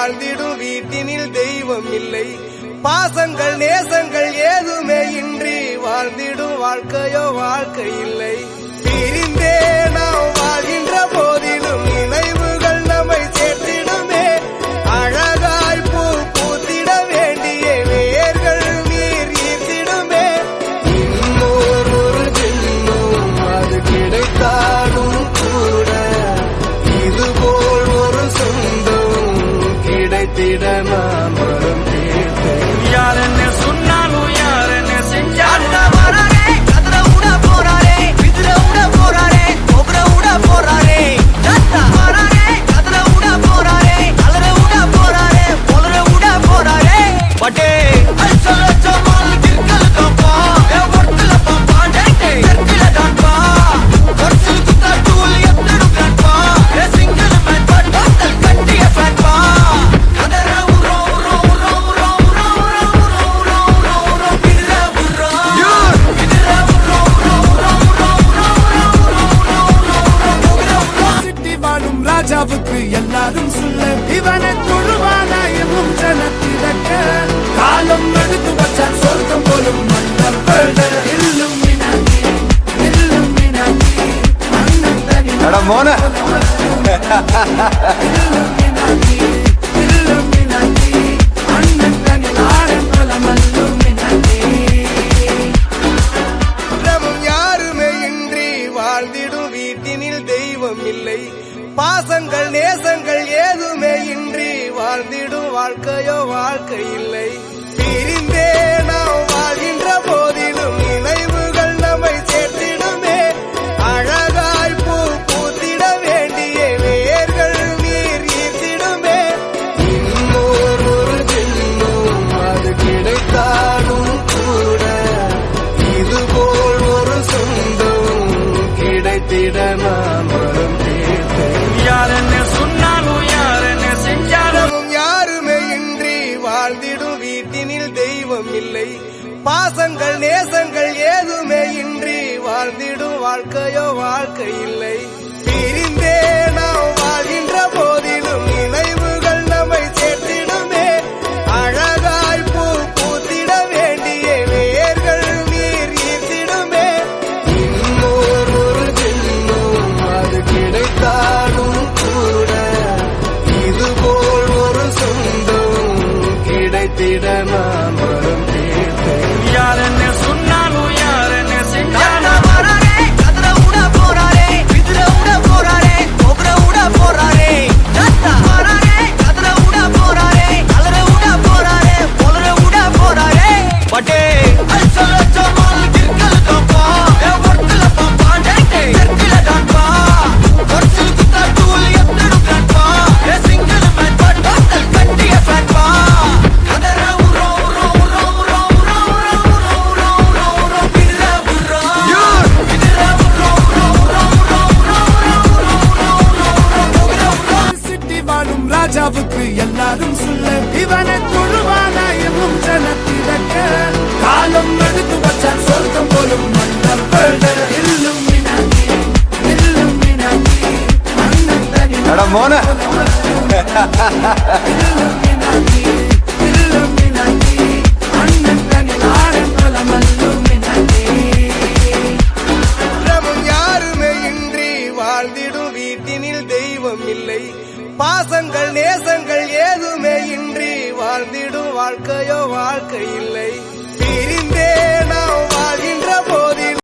வாழ்ந்திடும் வீட்டினில் தெய்வம் இல்லை. பாசங்கள் நேசங்கள் ஏதுமே இன்றி வாழ்ந்திடும் வாழ்க்கையோ வாழ்க்கை இல்லை. பிரிந்தே நாம் வாழ்கின்ற போதிலும் நினைவுகள் நம்மை சேர்த்திடுமே. அழகாய் பூ பூத்திட வேண்டிய வேர்கள் நீர் ஈர்த்திடுமே. இன்னொரு ஜென்மம் அது கிடைத்தாலும் கூட இதுபோல் ஒரு சொந்தம் கிடைத்திட நாம் வரம் தேர்ந்தேன். யார் என்ன சொன்னாலும் யார் என்ன செஞ்சாலும் ராஜாவுக்கு எல்லாரும் சொல்ல இவனை தொழுவானாயும் ஜனத்திடக்க காலம் எடுத்து வச்சான் சொர்க்கம் போலும் மன்னர் யாருமே இன்றி வாழ்ந்திடும் வீட்டினில் தெய்வம் இல்லை. பாசங்கள் நேசங்கள் ஏதுமே இன்றி வாழ்ந்திடும் வாழ்க்கையோ வாழ்க்கை இல்லை. பிரிந்தே நாம் வாழ்கின்ற போதிலும் நினைவுகள் நம்மை சேர்த்திடுமே. அழகாய் பூ பூத்திட வேண்டிய வேர்கள் நீர் ஈர்த்திடுமே. இன்னொரு ஜென்மம் அது கிடைத்தாலும் கூட இதுபோல் ஒரு சொந்தம் கிடைத்திட நாம் வரம் தேர்ந்தேன். யார் என்ன சொன்னாலும் யார் என்ன செஞ்சாலும் யாருமே இன்றி வாழ்ந்திடும் வீட்டினில் தெய்வம் இல்லை. பாசங்கள் நேசங்கள் ஏதுமே இன்றி வாழ்ந்திடும் வாழ்க்கையோ வாழ்க்கை இல்லை. பிரிந்தே நாம் வாழ்கின்ற போதிலும் நினைவுகள் நம்மை சேர்த்திடுமே. அழகாய் பூ பூத்திட வேண்டிய வேர்கள் நீர் ஈர்த்திடுமே. இன்னொரு ஜென்மம் அது கிடைத்தாலும் கூட இதுபோல் ஒரு சொந்தம் கிடைத்திட நாம் வரம் தேர்ந்தேன். யார் என்ன சொன்னாலும் யார் என்ன செஞ்சாலும் ராஜாவுக்கு எல்லாரும் சொல்ல இவனை தொழுவானாயும் ஜனத்திடக்க காலம் எடுத்து வச்சான் சொர்க்கம் போலும் மன்னர் யாருமே இன்றி வாழ்ந்திடும் வீட்டினில் தெய்வம் இல்லை. பாசங்கள் நேசங்கள் ஏதுமே இன்றி வாழ்ந்திடும் வாழ்க்கையோ வாழ்க்கை இல்லை.